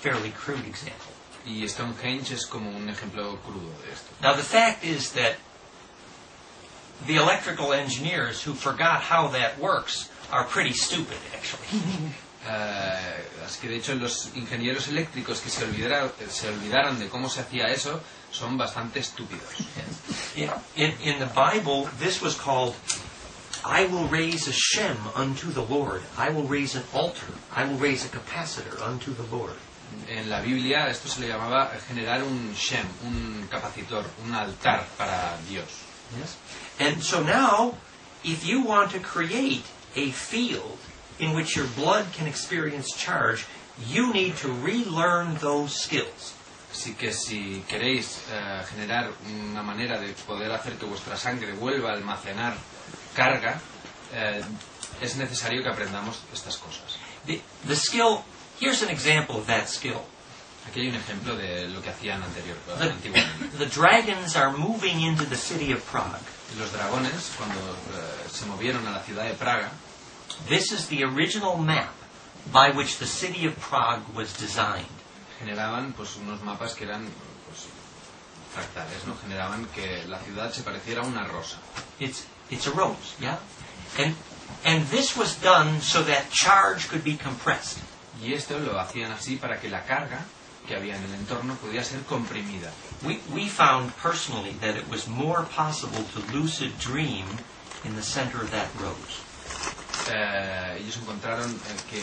fairly crude example. Y Stonehenge es como un ejemplo crudo de esto. Now the fact is that the electrical engineers who forgot how that works are pretty stupid, actually. Así que de hecho los ingenieros eléctricos que se olvidaron de cómo se hacía eso son bastante estúpidos. In the Bible, this was called, I will raise a shem unto the Lord. I will raise an altar. I will raise a capacitor unto the Lord. En la Biblia esto se le llamaba generar un shem, un capacitor, un altar para Dios. Yes. And so now, if you want to create a field in which your blood can experience charge, you need to relearn those skills. Así que si queréis generar una manera de poder hacer que vuestra sangre vuelva a almacenar carga, es necesario que aprendamos estas cosas. The skill, here's an example of that skill. Aquí hay un ejemplo de lo que hacían antiguamente. The dragons are moving into the city of Prague. Los dragones, cuando se movieron a la ciudad de Praga, this is the original map by which the city of Prague was designed. Generaban pues unos mapas que eran pues, fractales, ¿no? Generaban que la ciudad se pareciera a una rosa. It's a rose, yeah? And this was done so that charge could be compressed. Y esto lo hacían así para que la carga que había en el entorno podía ser comprimida. We found personally that it was more possible to lucid dream in the center of that rose. Ellos encontraron que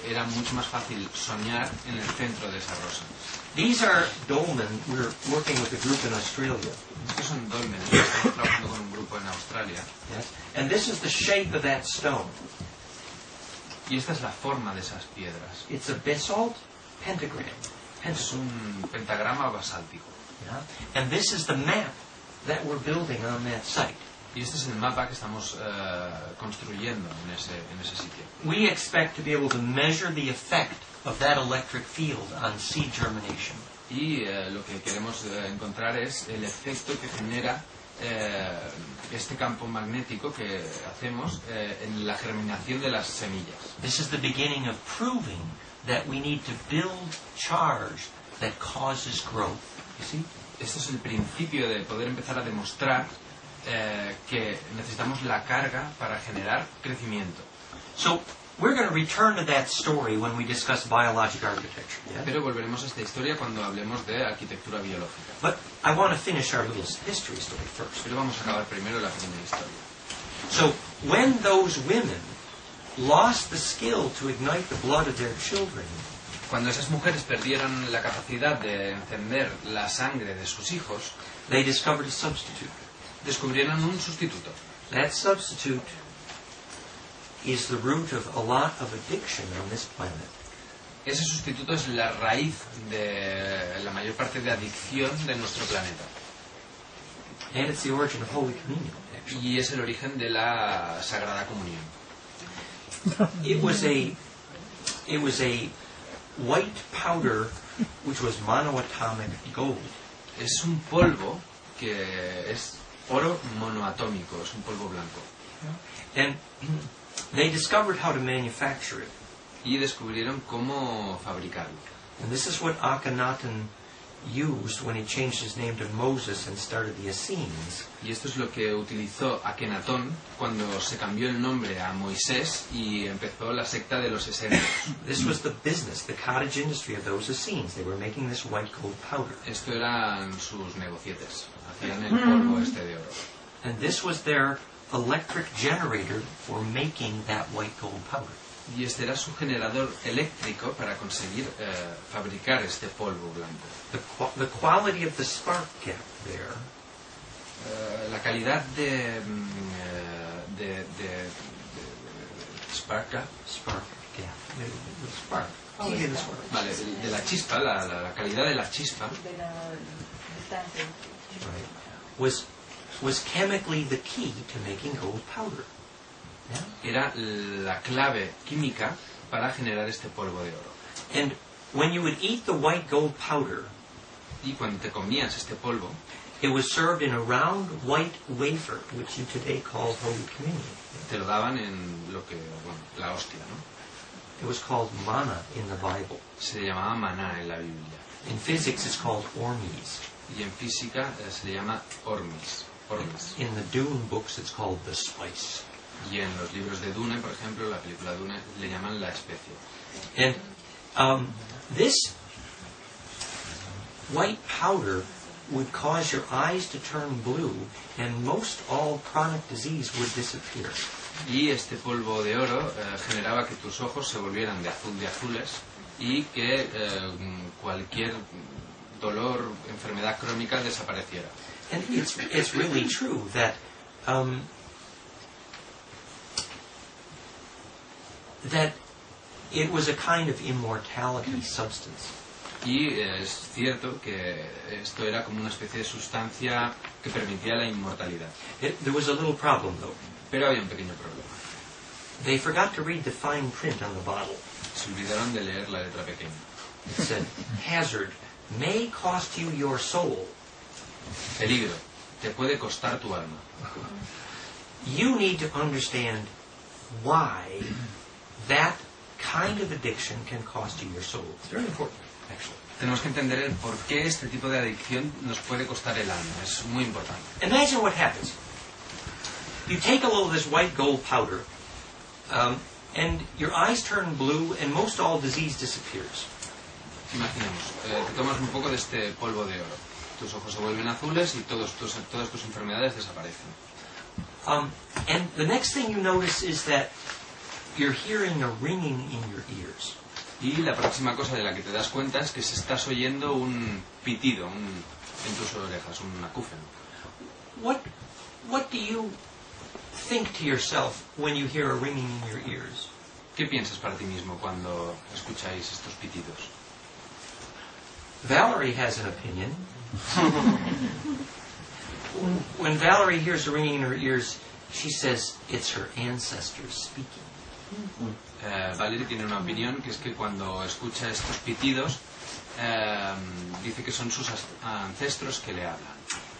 era mucho más fácil soñar en el centro de esa rosa. These are dolmen. We're working with a group in Australia. Estos son dolmen. Estamos trabajando con un grupo en Australia. Yes. And this is the shape of that stone. Y esta es la forma de esas piedras. It's a basalt pentagram. Es un pentagrama basáltico. Yeah. And this is the map that we're building on that site. Y este es el mapa que estamos construyendo en ese sitio. We expect to be able to measure the effect of that electric field on seed germination. Y lo que queremos encontrar es el efecto que genera este campo magnético que hacemos en la germinación de las semillas. This is the beginning of proving that we need to build charge that causes growth. You see? Esto es el principio de poder empezar a demostrar que necesitamos la carga para generar crecimiento. So we're going to return to that story when we discuss biologic architecture. Yeah? Pero volveremos a esta historia cuando hablemos de arquitectura biológica. But I want to finish our little history story first. Pero vamos a acabar primero la primera historia. So when those women lost the skill to ignite the blood of their children, cuando esas mujeres perdieron la capacidad de encender la sangre de sus hijos, they discovered a substitute. Descubrieron un sustituto. That substitute is the root of a lot of addiction on this planet. Ese sustituto es la raíz de la mayor parte de adicción de nuestro planeta. And it's the origin of Holy Communion, actually. Y es el origen de la Sagrada Comunión. It was a white powder which was monoatomic gold. Es un polvo que es oro monoatómico, es un polvo blanco. And they discovered how to manufacture it. Y descubrieron cómo fabricarlo. And this is what Akhenaten used when he changed his name to Moses and started the Essenes. Y esto es lo que utilizó Akenatón cuando se cambió el nombre a Moisés y empezó la secta de los Esenes. This was the business, the cottage industry of those Essenes. They were making this white gold powder. Esto eran sus negocietes. Hacían el polvo este de oro. And this was their electric generator for making that white gold powder. Y este era su generador eléctrico para conseguir fabricar este polvo blanco. The quality of the spark gap there. La calidad de spark gap. Spark gap. The spark. Oh, Yeah, yeah. the spark. Vale, de la chispa, la calidad de la chispa. De la distancia. Right. Was chemically the key to making gold powder. Yeah? Era la clave química para generar este polvo de oro. And when you would eat the white gold powder, Y cuando te comías este polvo, it was served in a round white wafer, which you today call Holy Communion. te lo daban en lo que, bueno, la hostia, ¿no? It was called manna in the Bible. Se le llamaba maná en la Biblia. In physics, it's called ormes. Y en física se le llama ormis. In the Dune books, it's called the spice. Y en los libros de Dune, por ejemplo, la película Dune, le llaman la especie. And this white powder would cause your eyes to turn blue, and most all chronic disease would disappear. Y este polvo de oro generaba que tus ojos se volvieran de azules, y que cualquier dolor, enfermedad crónica desapareciera. And it's really true that that it was a kind of immortality substance. Y es cierto que esto era como una especie de sustancia que permitía la inmortalidad. There was a little problem, though. Pero había un pequeño problema. They forgot to read the fine print on the bottle. Se olvidaron de leer la letra pequeña. It said, hazard may cost you your soul. Peligro, te puede costar tu alma. You need to understand why that kind of addiction can cost you your soul. It's very important, actually. Tenemos que entender el por qué este tipo de adicción nos puede costar el alma. Es muy importante. Imagine what happens. You take a little of this white gold powder, and your eyes turn blue, and most all disease disappears. Imaginemos, te tomas un poco de este polvo de oro. Tus ojos se vuelven azules y todas tus enfermedades desaparecen. And the next thing you notice is that you're hearing a ringing in your ears. Y la próxima cosa de la que te das cuenta es que estás oyendo un pitido en tus orejas, un acúfeno. What do you think to yourself when you hear a ringing in your ears? ¿Qué piensas para ti mismo cuando escucháis estos pitidos? Valerie has an opinion. When Valerie hears a ringing in her ears, she says it's her ancestors speaking. Valerie tiene una opinión, que es que cuando escucha estos pitidos, dice que son sus ancestros que le hablan.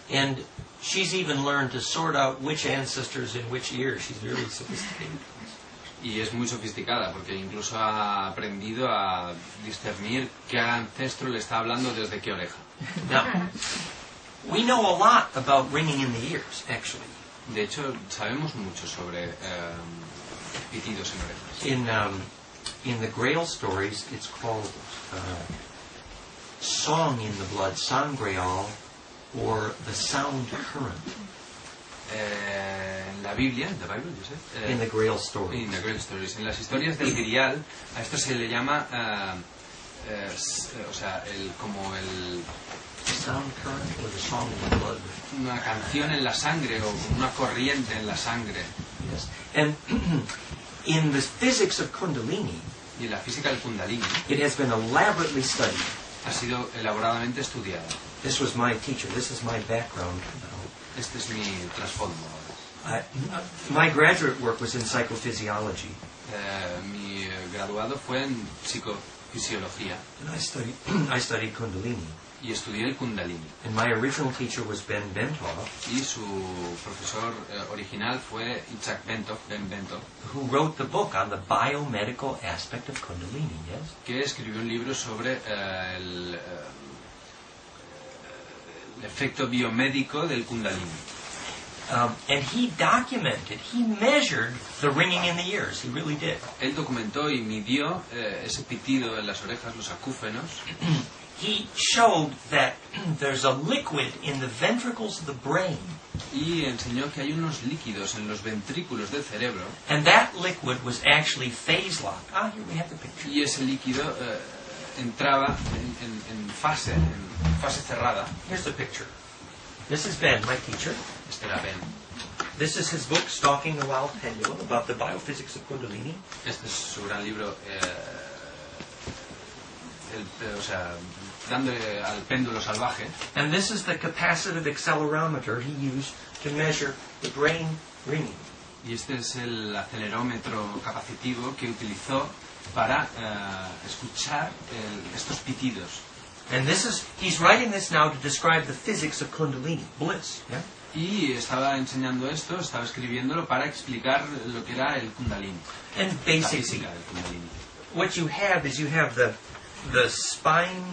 And she's even learned to sort out which ancestors in which ear. She's really sophisticated. Y es muy sofisticada, porque incluso ha aprendido a discernir qué ancestro le está hablando desde qué oreja. Now, we know a lot about ringing in the ears, actually. De hecho, sabemos mucho sobre pitidos en orejas. In the Grail stories, it's called song in the blood, sangreal, or the sound current. En la Biblia, en la Bible, yo sé. In the Grail stories. In the Grail stories. En las historias del Grial, a esto se le llama, o sea, como el sound current or the song in the blood. Una canción en la sangre o una corriente en la sangre. Yes. And in the physics of Kundalini, y en la física del Kundalini, it has been elaborately studied. Ha sido elaboradamente estudiado. This was my teacher. This is my background. Este es mi trasfondo. My graduate work was in psychophysiology. Mi graduado fue en psicofisiología. And I studied Kundalini. Y estudié el Kundalini. And my original teacher was Ben Bentov. Y su profesor original fue Itzhak Bentov, Ben Bentov. Who wrote the book on the biomedical aspect of Kundalini, yes? Que escribió un libro sobre el efecto biomédico del Kundalini. And he documented, he measured the ringing in the ears. He really did. Él documentó y midió ese pitido en las orejas, los acúfenos. He showed that there's a liquid in the ventricles of the brain. Y enseñó que hay unos líquidos en los ventrículos del cerebro. And that liquid was actually phase locked. Here we have the picture. Y ese líquido entraba en fase cerrada. Here's the picture. This is Ben, my teacher. Este era Ben. This is his book, Stalking the Wild Pendulum, about the biophysics of Kundalini. Este es su gran libro, o sea, dándole al péndulo salvaje. And this is the capacitive accelerometer he used to measure the brain ringing. Y este es el acelerómetro capacitivo que utilizó para escuchar estos pitidos. And he's writing this now to describe the physics of Kundalini, bliss. Yeah? Y estaba enseñando esto, estaba escribiéndolo para explicar lo que era el Kundalini. And la física del Kundalini. what you have is you have the spine